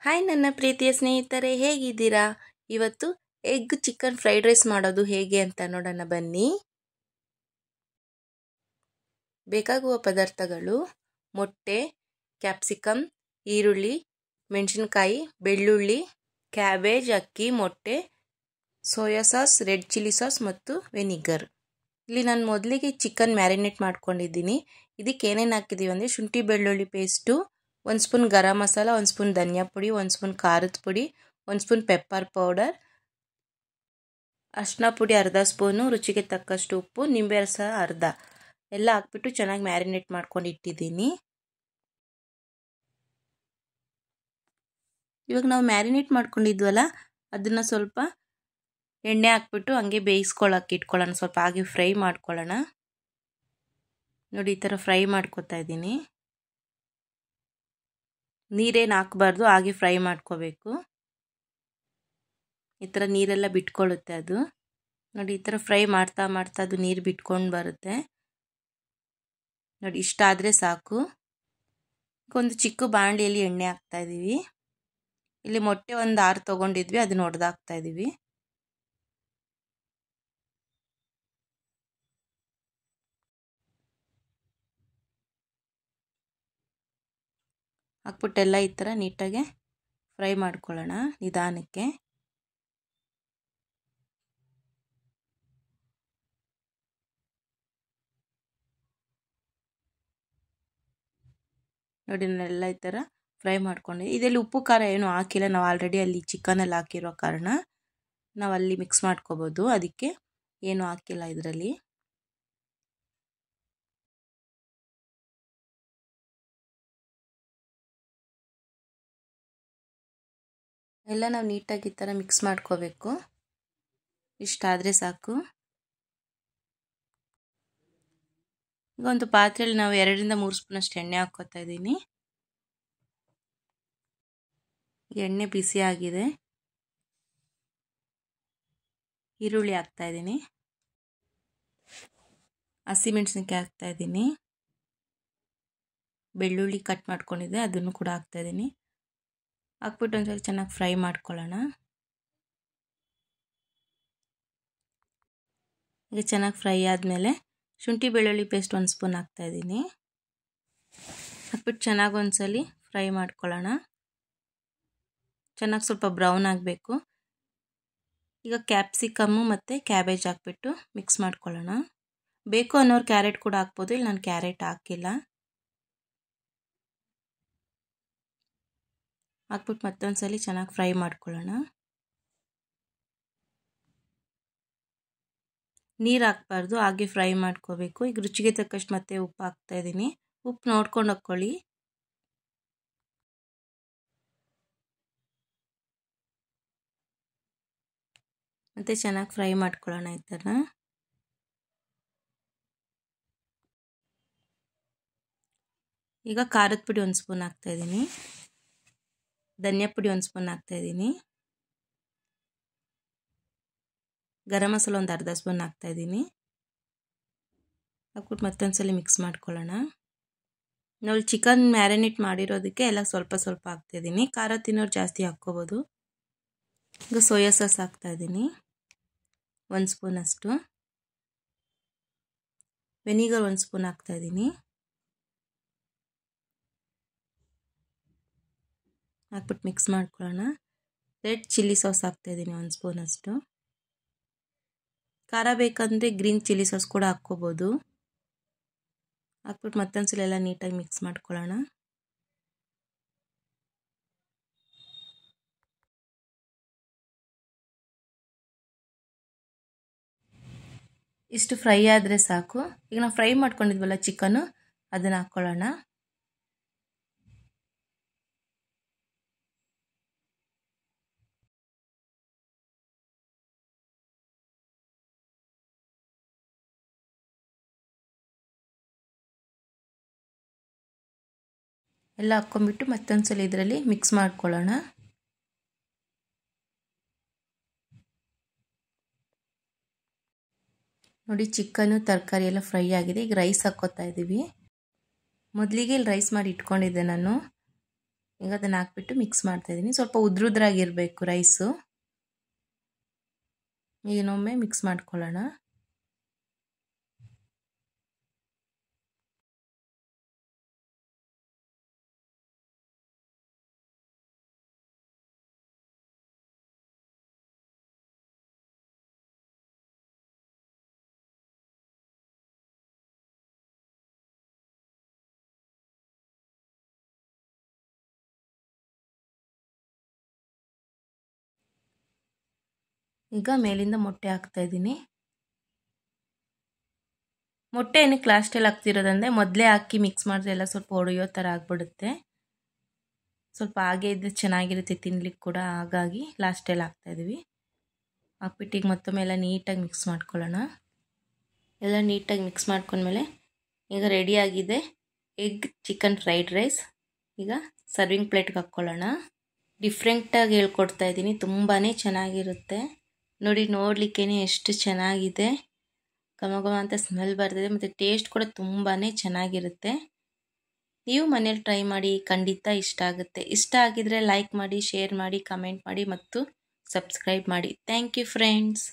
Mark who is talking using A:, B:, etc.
A: Hi ನನ್ನ ಪ್ರೀತಿಯ ಸ್ನೇಹಿತರೆ, ಹೇಗಿದ್ದೀರಾ? ಇವತ್ತು ಎಗ್ ಚಿಕನ್ ಫ್ರೈಡ್ ರೈಸ್ ಮಾಡೋದು ಹೇಗೆ ಅಂತ ನೋಡೋಣ ಬನ್ನಿ. ಬೇಕಾಗುವ ಪದಾರ್ಥಗಳು: ಮೊಟ್ಟೆ, ಕ್ಯಾಪ್ಸಿಕಮ್, ಈರುಳ್ಳಿ, ಮೆಣಸಿನಕಾಯಿ, ಬೆಳ್ಳುಳ್ಳಿ, ಕ್ಯಾಬೇಜ್, ಅಕ್ಕಿ, ಮೊಟ್ಟೆ, soya sauce, red chilli sauce ಮತ್ತು ವೆನಿಗರ್. ಇಲ್ಲಿ ನಾನು ಮೊದಲಿಗೆ ಚಿಕನ್ ಮ್ಯಾರಿನೇಟ್ ಮಾಡ್ಕೊಂಡಿದ್ದೀನಿ. ಇದಕ್ಕೆ ಏನೇನು ಹಾಕಿದ್ದೀವಿ ಅಂದರೆ ಶುಂಠಿ ಬೆಳ್ಳುಳ್ಳಿ paste, 1 spoon garam masala, 1 spoon ಧನಿಯಾ ಪುಡಿ, 1 ಸ್ಪೂನ್ ಖಾರದ ಪುಡಿ, 1 ಸ್ಪೂನ್ ಪೆಪ್ಪರ್ ಪೌಡರ್, ಅರಿಶಿನ ಪುಡಿ ಅರ್ಧ ಸ್ಪೂನು, ರುಚಿಗೆ ತಕ್ಕಷ್ಟು ಉಪ್ಪು, ನಿಂಬೆ ರಸ ಅರ್ಧ ಎಲ್ಲ ಹಾಕ್ಬಿಟ್ಟು ಚೆನ್ನಾಗಿ ಮ್ಯಾರಿನೇಟ್ ಮಾಡ್ಕೊಂಡು ಇಟ್ಟಿದ್ದೀನಿ. ಇವಾಗ ನಾವು ಮ್ಯಾರಿನೇಟ್ ಮಾಡ್ಕೊಂಡಿದ್ವಲ್ಲ ಅದನ್ನು ಸ್ವಲ್ಪ ಎಣ್ಣೆ ಹಾಕ್ಬಿಟ್ಟು ಹಂಗೆ ಬೇಯಿಸ್ಕೊಳ್ಳೋಕೆ ಇಟ್ಕೊಳ್ಳೋಣ. ಸ್ವಲ್ಪ ಹಾಗೆ ಫ್ರೈ ಮಾಡ್ಕೊಳ್ಳೋಣ. ನೋಡಿ, ಈ ಥರ ಫ್ರೈ ಮಾಡ್ಕೊತಾ ಇದ್ದೀನಿ. ನೀರೇನು ಹಾಕಬಾರ್ದು, ಹಾಗೆ ಫ್ರೈ ಮಾಡ್ಕೋಬೇಕು. ಈ ಥರ ನೀರೆಲ್ಲ ಬಿಟ್ಕೊಳ್ಳುತ್ತೆ ಅದು. ನೋಡಿ, ಈ ಥರ ಫ್ರೈ ಮಾಡ್ತಾ ಮಾಡ್ತಾ ಅದು ನೀರು ಬಿಟ್ಕೊಂಡು ಬರುತ್ತೆ. ನೋಡಿ, ಇಷ್ಟಾದರೆ ಸಾಕು. ಒಂದು ಚಿಕ್ಕ ಬಾಣಲಿಯಲ್ಲಿ ಎಣ್ಣೆ ಹಾಕ್ತಾ ಇದ್ದೀವಿ. ಇಲ್ಲಿ ಮೊಟ್ಟೆ ಒಂದು 6 ತೊಗೊಂಡಿದ್ವಿ, ಅದನ್ನ ಹೊಡೆದಾಕ್ತಾ ಇದ್ದೀವಿ. ಹಾಕ್ಬಿಟ್ಟೆಲ್ಲ ಈ ಥರ ನೀಟಾಗೆ ಫ್ರೈ ಮಾಡ್ಕೊಳ್ಳೋಣ ನಿಧಾನಕ್ಕೆ. ನೋಡಿ, ನಾನೆಲ್ಲ ಈ ಥರ ಫ್ರೈ ಮಾಡ್ಕೊಂಡೆ. ಇದರಲ್ಲಿ ಉಪ್ಪು ಖಾರ ಏನು ಹಾಕಿಲ್ಲ, ನಾವು ಆಲ್ರೆಡಿ ಅಲ್ಲಿ ಚಿಕನಲ್ಲಿ ಹಾಕಿರೋ ಕಾರಣ ನಾವು ಅಲ್ಲಿ ಮಿಕ್ಸ್ ಮಾಡ್ಕೋಬೋದು. ಅದಕ್ಕೆ ಏನು ಹಾಕಿಲ್ಲ ಇದರಲ್ಲಿ. ಎಲ್ಲ ನಾವು ನೀಟಾಗಿ ಈ ಥರ ಮಿಕ್ಸ್ ಮಾಡ್ಕೋಬೇಕು. ಇಷ್ಟಾದರೆ ಸಾಕು. ಈಗ ಒಂದು ಪಾತ್ರೆಯಲ್ಲಿ ನಾವು 2-3 ಸ್ಪೂನಷ್ಟು ಎಣ್ಣೆ ಹಾಕ್ಕೋತಾ ಇದ್ದೀನಿ. ಎಣ್ಣೆ ಬಿಸಿ ಆಗಿದೆ. ಈರುಳ್ಳಿ ಹಾಕ್ತಾ ಇದ್ದೀನಿ, ಹಸಿಮೆಣಸಿನಕಾಯಿ ಹಾಕ್ತಾ ಇದ್ದೀನಿ, ಬೆಳ್ಳುಳ್ಳಿ ಕಟ್ ಮಾಡ್ಕೊಂಡಿದ್ದೆ ಅದನ್ನು ಕೂಡ ಹಾಕ್ತಾ ಇದ್ದೀನಿ. ಹಾಕ್ಬಿಟ್ಟು ಒಂದ್ಸಲ ಚೆನ್ನಾಗಿ ಫ್ರೈ ಮಾಡ್ಕೊಳ್ಳೋಣ. ಈಗ ಚೆನ್ನಾಗಿ ಫ್ರೈ ಆದಮೇಲೆ ಶುಂಠಿ ಬೆಳ್ಳುಳ್ಳಿ ಪೇಸ್ಟ್ 1 ಸ್ಪೂನ್ ಹಾಕ್ತಾ ಇದ್ದೀನಿ. ಹಾಕ್ಬಿಟ್ಟು ಚೆನ್ನಾಗಿ ಒಂದ್ಸಲಿ ಫ್ರೈ ಮಾಡ್ಕೊಳ್ಳೋಣ. ಚೆನ್ನಾಗಿ ಸ್ವಲ್ಪ ಬ್ರೌನ್ ಆಗಬೇಕು. ಈಗ ಕ್ಯಾಪ್ಸಿಕಮ್ಮು ಮತ್ತು ಕ್ಯಾಬೇಜ್ ಹಾಕ್ಬಿಟ್ಟು ಮಿಕ್ಸ್ ಮಾಡ್ಕೊಳ್ಳೋಣ. ಬೇಕು ಅನ್ನೋರು ಕ್ಯಾರೆಟ್ ಕೂಡ ಹಾಕ್ಬೋದು, ಇಲ್ಲಿ ನಾನು ಕ್ಯಾರೆಟ್ ಹಾಕಿಲ್ಲ. ಹಾಕ್ಬಿಟ್ಟು ಮತ್ತೊಂದ್ಸಲಿ ಚೆನ್ನಾಗಿ ಫ್ರೈ ಮಾಡ್ಕೊಳ್ಳೋಣ. ನೀರು ಹಾಕ್ಬಾರ್ದು, ಹಾಗೆ ಫ್ರೈ ಮಾಡ್ಕೋಬೇಕು. ಈಗ ರುಚಿಗೆ ತಕ್ಕಷ್ಟು ಮತ್ತೆ ಉಪ್ಪು ಹಾಕ್ತಾ ಇದ್ದೀನಿ. ಉಪ್ಪು ನೋಡ್ಕೊಂಡು ಹಾಕ್ಕೊಳ್ಳಿ. ಮತ್ತೆ ಚೆನ್ನಾಗಿ ಫ್ರೈ ಮಾಡ್ಕೊಳ್ಳೋಣ ಈ ಥರ. ಈಗ ಖಾರದ ಪುಡಿ 1 ಸ್ಪೂನ್ ಹಾಕ್ತಾ ಇದ್ದೀನಿ, ಧನಿಯಾ ಪುಡಿ 1 ಸ್ಪೂನ್ ಹಾಕ್ತಾ ಇದ್ದೀನಿ, ಗರಂ ಮಸಾಲ ಒಂದು ಅರ್ಧ ಸ್ಪೂನ್ ಹಾಕ್ತಾ ಇದ್ದೀನಿ. ಹಾಕ್ಬಿಟ್ಟು ಮತ್ತೊಂದ್ಸಲಿ ಮಿಕ್ಸ್ ಮಾಡ್ಕೊಳ್ಳೋಣ. ನಾವು ಚಿಕನ್ ಮ್ಯಾರಿನೇಟ್ ಮಾಡಿರೋದಕ್ಕೆ ಎಲ್ಲ ಸ್ವಲ್ಪ ಸ್ವಲ್ಪ ಹಾಕ್ತಾಯಿದ್ದೀನಿ. ಖಾರ ತಿನ್ನೋರು ಜಾಸ್ತಿ ಹಾಕ್ಕೋಬೋದು. ಈಗ ಸೋಯಾ ಸಾಸ್ ಹಾಕ್ತಾ ಇದ್ದೀನಿ 1 ಸ್ಪೂನ್ ಅಷ್ಟು, ವೆನಿಗರ್ 1 ಸ್ಪೂನ್ ಹಾಕ್ತಾ ಇದ್ದೀನಿ. ಹಾಕ್ಬಿಟ್ಟು ಮಿಕ್ಸ್ ಮಾಡ್ಕೊಳ್ಳೋಣ. ರೆಡ್ ಚಿಲ್ಲಿ ಸಾಸ್ ಹಾಕ್ತಾ ಇದ್ದೀನಿ 1 ಸ್ಪೂನ್ ಅಷ್ಟು. ಖಾರ ಬೇಕಂದರೆ ಗ್ರೀನ್ ಚಿಲ್ಲಿ ಸಾಸ್ ಕೂಡ ಹಾಕ್ಕೋಬೋದು. ಹಾಕ್ಬಿಟ್ಟು ಮತ್ತೊಂದ್ಸಲ ಎಲ್ಲ ನೀಟಾಗಿ ಮಿಕ್ಸ್ ಮಾಡ್ಕೊಳ್ಳೋಣ. ಇಷ್ಟು ಫ್ರೈ ಆದರೆ ಸಾಕು. ಈಗ ನಾವು ಫ್ರೈ ಮಾಡ್ಕೊಂಡಿದ್ವಲ್ಲ ಚಿಕನ್ನು, ಅದನ್ನು ಹಾಕ್ಕೊಳ್ಳೋಣ. ಎಲ್ಲ ಹಾಕ್ಕೊಂಬಿಟ್ಟು ಮತ್ತೊಂದ್ಸಲ ಇದರಲ್ಲಿ ಮಿಕ್ಸ್ ಮಾಡ್ಕೊಳ್ಳೋಣ. ನೋಡಿ, ಚಿಕನ್ನು ತರಕಾರಿ ಎಲ್ಲ ಫ್ರೈ ಆಗಿದೆ. ಈಗ ರೈಸ್ ಹಾಕ್ಕೋತಾ ಇದ್ದೀವಿ. ಮೊದಲಿಗೆ ಇಲ್ಲಿ ರೈಸ್ ಮಾಡಿ ಇಟ್ಕೊಂಡಿದ್ದೆ ನಾನು. ಈಗ ಅದನ್ನು ಹಾಕ್ಬಿಟ್ಟು ಮಿಕ್ಸ್ ಮಾಡ್ತಾಯಿದ್ದೀನಿ. ಸ್ವಲ್ಪ ಉದ್ರುದ್ರಾಗಿರಬೇಕು ರೈಸು. ಇನ್ನೊಮ್ಮೆ ಮಿಕ್ಸ್ ಮಾಡ್ಕೊಳ್ಳೋಣ. ಈಗ ಮೇಲಿಂದ ಮೊಟ್ಟೆ ಹಾಕ್ತಾಯಿದ್ದೀನಿ. ಮೊಟ್ಟೆ ಏನಕ್ಕೆ ಲಾಸ್ಟಲ್ಲಿ ಹಾಕ್ತಿರೋದಂದರೆ ಮೊದಲೇ ಹಾಕಿ ಮಿಕ್ಸ್ ಮಾಡಿದ್ರೆ ಎಲ್ಲ ಸ್ವಲ್ಪ ಒಡೆಯೋ ಥರ ಆಗಿಬಿಡುತ್ತೆ. ಸ್ವಲ್ಪ ಹಾಗೆ ಇದ್ದರೆ ಚೆನ್ನಾಗಿರುತ್ತೆ ತಿನ್ಲಿಕ್ಕೆ ಕೂಡ, ಹಾಗಾಗಿ ಲಾಸ್ಟಲ್ಲಿ ಹಾಕ್ತಾಯಿದ್ದೀವಿ. ಹಾಕ್ಬಿಟ್ಟು ಈಗ ಮತ್ತೊಮ್ಮೆ ಎಲ್ಲ ನೀಟಾಗಿ ಮಿಕ್ಸ್ ಮಾಡ್ಕೊಳ್ಳೋಣ. ಎಲ್ಲ ನೀಟಾಗಿ ಮಿಕ್ಸ್ ಮಾಡ್ಕೊಂಡ್ಮೇಲೆ ಈಗ ರೆಡಿಯಾಗಿದೆ ಎಗ್ ಚಿಕನ್ ಫ್ರೈಡ್ ರೈಸ್. ಈಗ ಸರ್ವಿಂಗ್ ಪ್ಲೇಟ್ಗೆ ಹಾಕ್ಕೊಳ್ಳೋಣ. ಡಿಫ್ರೆಂಟಾಗಿ ಹೇಳ್ಕೊಡ್ತಾ ಇದ್ದೀನಿ, ತುಂಬಾ ಚೆನ್ನಾಗಿರುತ್ತೆ ನೋಡಿ. ನೋಡಲಿಕ್ಕೇ ಎಷ್ಟು ಚೆನ್ನಾಗಿದೆ, ಘಮ ಘಮ ಅಂತ ಸ್ಮೆಲ್ ಬರ್ತಿದೆ ಮತ್ತು ಟೇಸ್ಟ್ ಕೂಡ ತುಂಬಾ ಚೆನ್ನಾಗಿರುತ್ತೆ. ನೀವು ಮನೇಲಿ ಟ್ರೈ ಮಾಡಿ, ಖಂಡಿತ ಇಷ್ಟ ಆಗುತ್ತೆ. ಇಷ್ಟ ಆಗಿದರೆ ಲೈಕ್ ಮಾಡಿ, ಶೇರ್ ಮಾಡಿ, ಕಮೆಂಟ್ ಮಾಡಿ ಮತ್ತು ಸಬ್ಸ್ಕ್ರೈಬ್ ಮಾಡಿ. Thank you friends.